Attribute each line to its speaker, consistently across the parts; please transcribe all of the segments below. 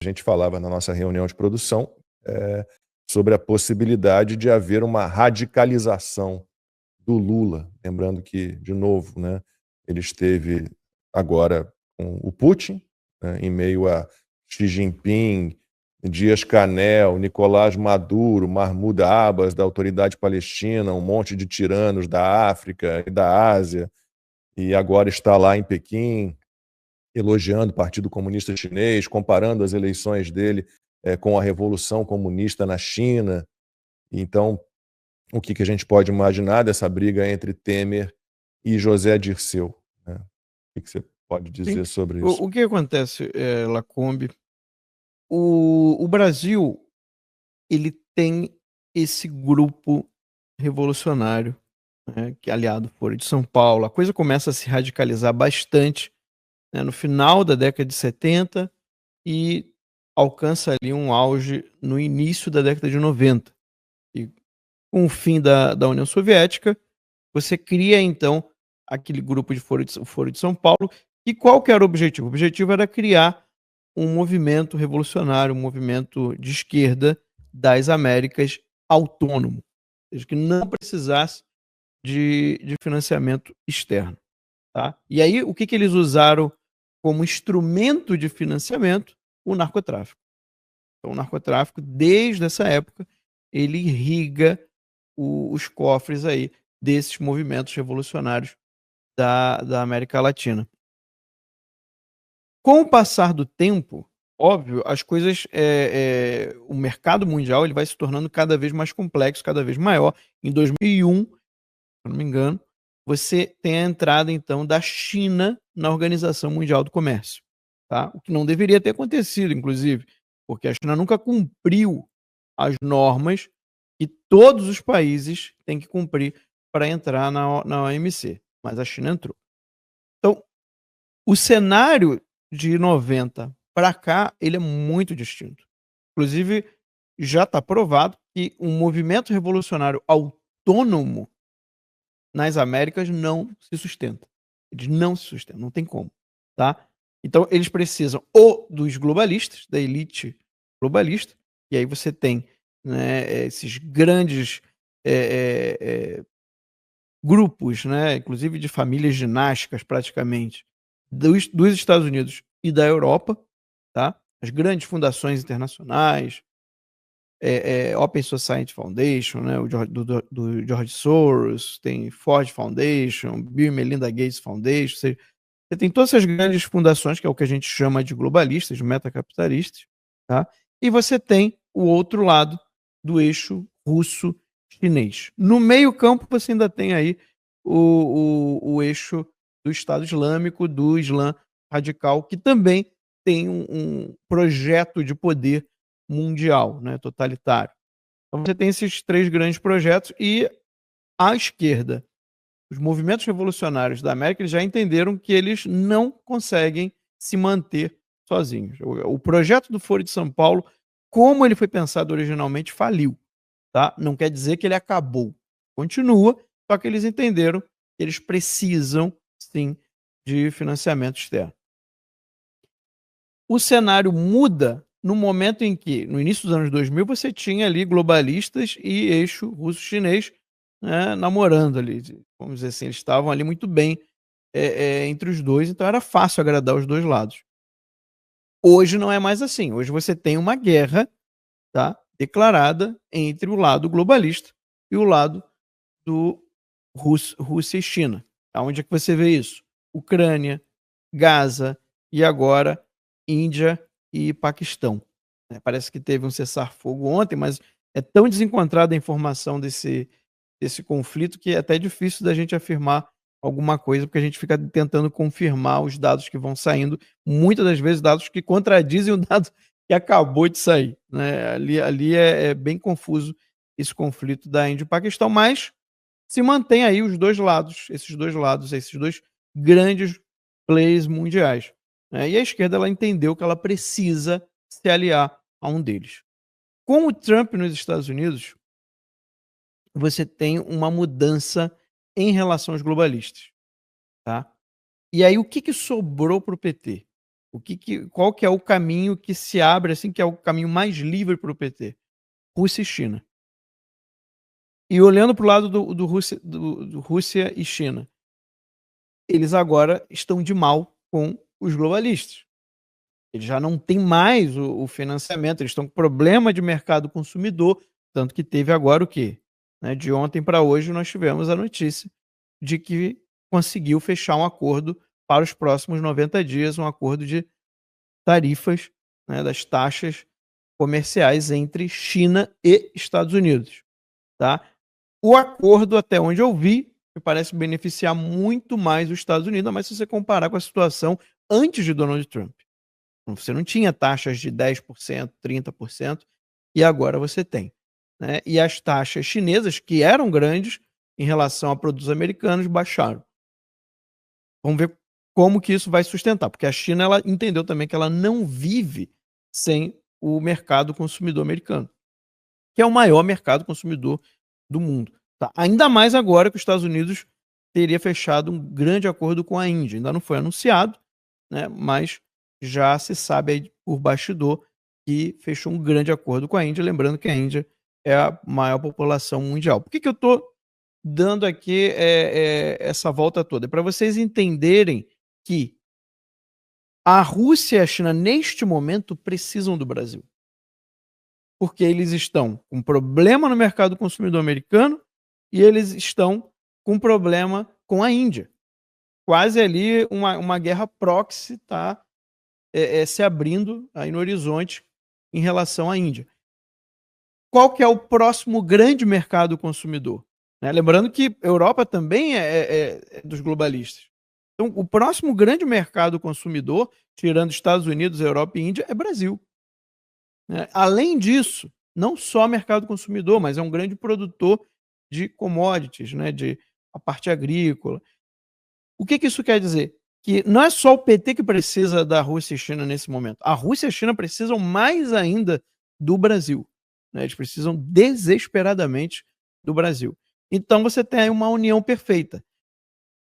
Speaker 1: A gente falava na nossa reunião de produção sobre a possibilidade de haver uma radicalização do Lula. Lembrando que, de novo, né, ele esteve agora com o Putin, né, em meio a Xi Jinping, Dias-Canel, Nicolás Maduro, Mahmoud Abbas, da Autoridade Palestina, um monte de tiranos da África e da Ásia, e agora está lá em Pequim, elogiando o Partido Comunista Chinês, comparando as eleições dele com a Revolução Comunista na China. Então, o que a gente pode imaginar dessa briga entre Temer e José Dirceu, né? O que você pode
Speaker 2: Sim.
Speaker 1: dizer sobre isso?
Speaker 2: O que acontece, Lacombe? O Brasil, ele tem esse grupo revolucionário, né, que é aliado ao Foro de São Paulo. A coisa começa a se radicalizar bastante, né, no final da década de 70 e alcança ali um auge no início da década de 90. E com o fim da União Soviética, você cria então aquele grupo de Foro de São Paulo. E qual que era o objetivo? O objetivo era criar um movimento revolucionário, um movimento de esquerda das Américas autônomo, ou seja, que não precisasse de financiamento externo. Tá? E aí, o que eles usaram como instrumento de financiamento? O narcotráfico. Então, o narcotráfico, desde essa época, ele irriga os cofres aí desses movimentos revolucionários da América Latina. Com o passar do tempo, óbvio, as coisas, o mercado mundial ele vai se tornando cada vez mais complexo, cada vez maior. Em 2001, se eu não me engano, você tem a entrada, então, da China na Organização Mundial do Comércio. Tá? O que não deveria ter acontecido, inclusive, porque a China nunca cumpriu as normas que todos os países têm que cumprir para entrar na OMC. Mas a China entrou. Então, o cenário de 90 para cá, ele é muito distinto. Inclusive, já está provado que um movimento revolucionário autônomo nas Américas não se sustenta. Eles não se sustentam, não tem como. Tá? Então, eles precisam ou dos globalistas, da elite globalista, e aí você tem, né, esses grandes grupos, né, inclusive de famílias dinásticas praticamente, dos Estados Unidos e da Europa, tá? As grandes fundações internacionais, Open Society Foundation, né, do George Soros, tem Ford Foundation, Bill e Melinda Gates Foundation, ou seja, você tem todas essas grandes fundações, que é o que a gente chama de globalistas, de metacapitalistas, tá? E você tem o outro lado do eixo russo-chinês. No meio campo você ainda tem aí o eixo do Estado Islâmico, do Islã radical, que também tem um projeto de poder mundial, né, totalitário. Então você tem esses três grandes projetos e a esquerda, os movimentos revolucionários da América, eles já entenderam que eles não conseguem se manter sozinhos. O projeto do Foro de São Paulo, como ele foi pensado originalmente, faliu. Tá? Não quer dizer que ele acabou. Continua, só que eles entenderam que eles precisam, sim, de financiamento externo. O cenário muda no momento em que, no início dos anos 2000, você tinha ali globalistas e eixo russo-chinês, né, namorando ali. Vamos dizer assim, eles estavam ali muito bem entre os dois, então era fácil agradar os dois lados. Hoje não é mais assim. Hoje você tem uma guerra, tá, declarada entre o lado globalista e o lado do Rússia e China. Aonde é que você vê isso? Ucrânia, Gaza e agora Índia e Paquistão. Parece que teve um cessar-fogo ontem, mas é tão desencontrada a informação desse conflito que é até difícil da gente afirmar alguma coisa, porque a gente fica tentando confirmar os dados que vão saindo, muitas das vezes dados que contradizem o dado que acabou de sair. Né? Ali é bem confuso esse conflito da Índia e Paquistão, mas se mantém aí os dois lados, esses dois grandes players mundiais. Né? E a esquerda ela entendeu que ela precisa se aliar a um deles. Com o Trump nos Estados Unidos, você tem uma mudança em relação aos globalistas. Tá? E aí o que sobrou para o PT? Qual que é o caminho que se abre, assim, que é o caminho mais livre para o PT? Rússia e China. E olhando para o lado do Rússia e China, eles agora estão de mal com os globalistas. Eles já não têm mais o financiamento, eles estão com problema de mercado consumidor, tanto que teve agora o quê? Né, de ontem para hoje nós tivemos a notícia de que conseguiu fechar um acordo para os próximos 90 dias, um acordo de tarifas, né, das taxas comerciais entre China e Estados Unidos. Tá? O acordo, até onde eu vi, me parece beneficiar muito mais os Estados Unidos, mas se você comparar com a situação antes de Donald Trump. Você não tinha taxas de 10%, 30%, e agora você tem. Né? E as taxas chinesas, que eram grandes em relação a produtos americanos, baixaram. Vamos ver como que isso vai sustentar, porque a China ela entendeu também que ela não vive sem o mercado consumidor americano, que é o maior mercado consumidor do mundo. Tá? Ainda mais agora que os Estados Unidos teria fechado um grande acordo com a Índia. Ainda não foi anunciado, né? Mas já se sabe aí por bastidor que fechou um grande acordo com a Índia, lembrando que a Índia é a maior população mundial. Por que eu estou dando aqui essa volta toda? É para vocês entenderem que a Rússia e a China, neste momento, precisam do Brasil. Porque eles estão com problema no mercado consumidor americano e eles estão com problema com a Índia. Quase ali uma guerra proxy está se abrindo aí no horizonte em relação à Índia. Qual que é o próximo grande mercado consumidor? Né? Lembrando que a Europa também é dos globalistas. Então, o próximo grande mercado consumidor, tirando Estados Unidos, Europa e Índia, é Brasil. Né? Além disso, não só mercado consumidor, mas é um grande produtor de commodities, né? De a parte agrícola. O que isso quer dizer? Que não é só o PT que precisa da Rússia e China nesse momento. A Rússia e a China precisam mais ainda do Brasil. Né? Eles precisam desesperadamente do Brasil. Então você tem aí uma união perfeita,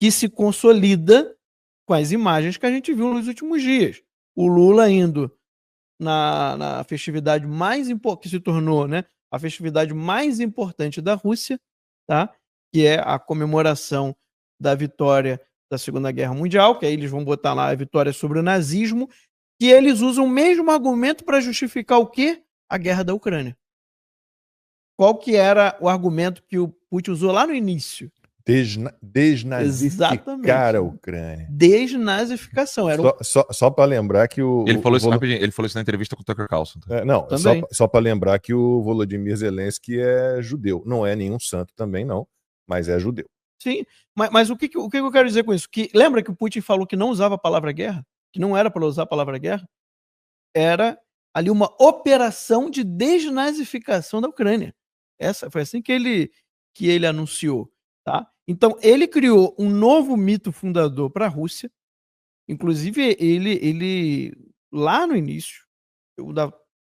Speaker 2: que se consolida com as imagens que a gente viu nos últimos dias. O Lula indo na festividade mais importante, que se tornou, né, a festividade mais importante da Rússia, tá? Que é a comemoração da vitória da Segunda Guerra Mundial, que aí eles vão botar lá a vitória sobre o nazismo, que eles usam o mesmo argumento para justificar o quê? A guerra da Ucrânia. Qual que era o argumento que o Putin usou lá no início?
Speaker 1: Desnazificar a Ucrânia.
Speaker 2: Desnazificação. Era
Speaker 1: só para lembrar que
Speaker 3: ele falou isso na entrevista com o Tucker Carlson.
Speaker 1: Não, só para lembrar que o Volodymyr Zelensky é judeu. Não é nenhum santo também, não, mas é judeu.
Speaker 2: Sim, mas o que eu quero dizer com isso? Que lembra que o Putin falou que não usava a palavra guerra? Que não era para usar a palavra guerra? Era ali uma operação de desnazificação da Ucrânia. Foi assim que ele anunciou. Tá? Então, ele criou um novo mito fundador para a Rússia. Inclusive, ele lá no início, eu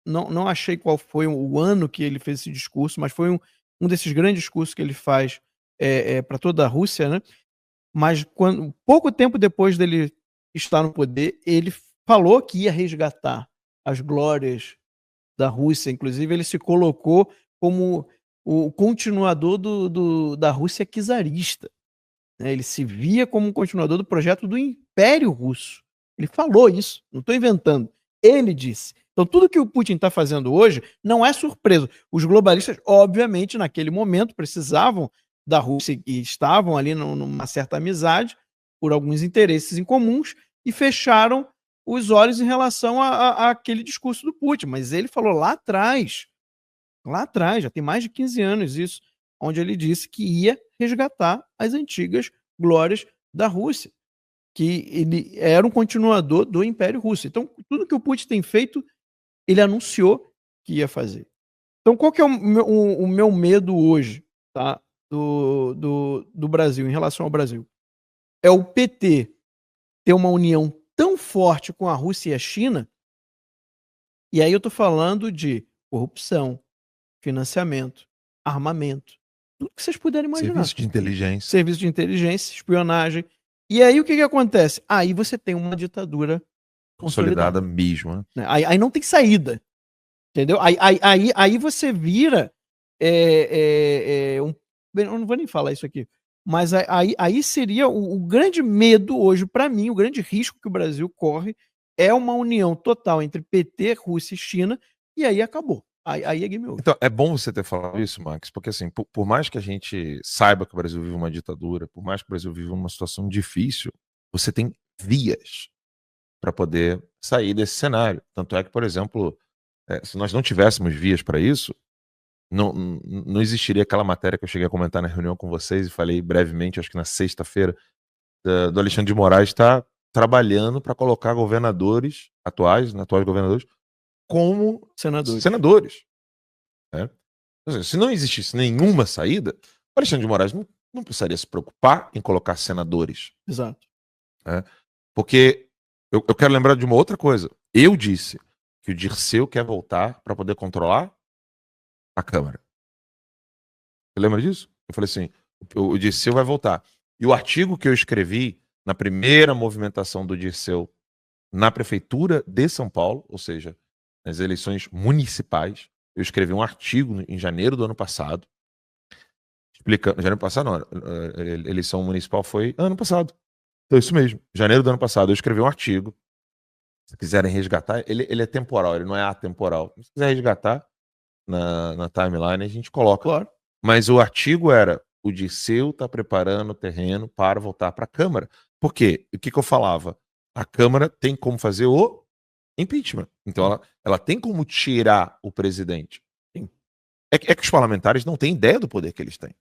Speaker 2: não achei qual foi o ano que ele fez esse discurso, mas foi um desses grandes discursos que ele faz para toda a Rússia, né? Mas pouco tempo depois dele estar no poder, ele falou que ia resgatar as glórias da Rússia. Inclusive, ele se colocou como o continuador da Rússia czarista. Né? Ele se via como um continuador do projeto do Império Russo. Ele falou isso, não estou inventando. Ele disse. Então, tudo que o Putin está fazendo hoje não é surpresa. Os globalistas, obviamente, naquele momento, precisavam da Rússia e estavam ali numa certa amizade, por alguns interesses em comuns, e fecharam os olhos em relação àquele discurso do Putin. Mas ele falou lá atrás, já tem mais de 15 anos isso, onde ele disse que ia resgatar as antigas glórias da Rússia, que ele era um continuador do Império Russo. Então, tudo que o Putin tem feito, ele anunciou que ia fazer. Então, qual que é o meu medo hoje, tá, do Brasil, em relação ao Brasil? É o PT ter uma união tão forte com a Rússia e a China, e aí eu estou falando de corrupção, financiamento, armamento, tudo que vocês puderem imaginar. Serviço de inteligência, espionagem. E aí o que acontece? Aí você tem uma ditadura
Speaker 3: Consolidada mesmo, né?
Speaker 2: Né? Aí não tem saída. Entendeu? Aí você vira eu não vou nem falar isso aqui. Mas aí seria o grande medo hoje, para mim, o grande risco que o Brasil corre é uma união total entre PT, Rússia e China, e aí acabou. Aí é game over.
Speaker 3: Então, é bom você ter falado isso, Max, porque assim, por mais que a gente saiba que o Brasil vive uma ditadura, por mais que o Brasil vive uma situação difícil, você tem vias para poder sair desse cenário. Tanto é que, por exemplo, se nós não tivéssemos vias para isso, não existiria aquela matéria que eu cheguei a comentar na reunião com vocês e falei brevemente, acho que na sexta-feira, do Alexandre de Moraes está trabalhando para colocar atuais governadores, como senadores. Né? Se não existisse nenhuma saída, o Alexandre de Moraes não precisaria se preocupar em colocar senadores.
Speaker 2: Exato.
Speaker 3: Né? Porque eu quero lembrar de uma outra coisa. Eu disse que o Dirceu quer voltar para poder controlar a Câmara. Você lembra disso? Eu falei assim, o Dirceu vai voltar. E o artigo que eu escrevi na primeira movimentação do Dirceu na Prefeitura de São Paulo, ou seja, nas eleições municipais, eu escrevi um artigo em janeiro do ano passado, explicando. Janeiro do passado, não, a eleição municipal foi ano passado. Então, isso mesmo. Janeiro do ano passado, eu escrevi um artigo. Se quiserem resgatar, ele é temporal, ele não é atemporal. Se quiser resgatar na timeline, a gente coloca.
Speaker 2: Claro.
Speaker 3: Mas o artigo era: o Dirceu está preparando o terreno para voltar para a Câmara. Por quê? O que eu falava? A Câmara tem como fazer o impeachment. Então, ela tem como tirar o presidente. É que os parlamentares não têm ideia do poder que eles têm.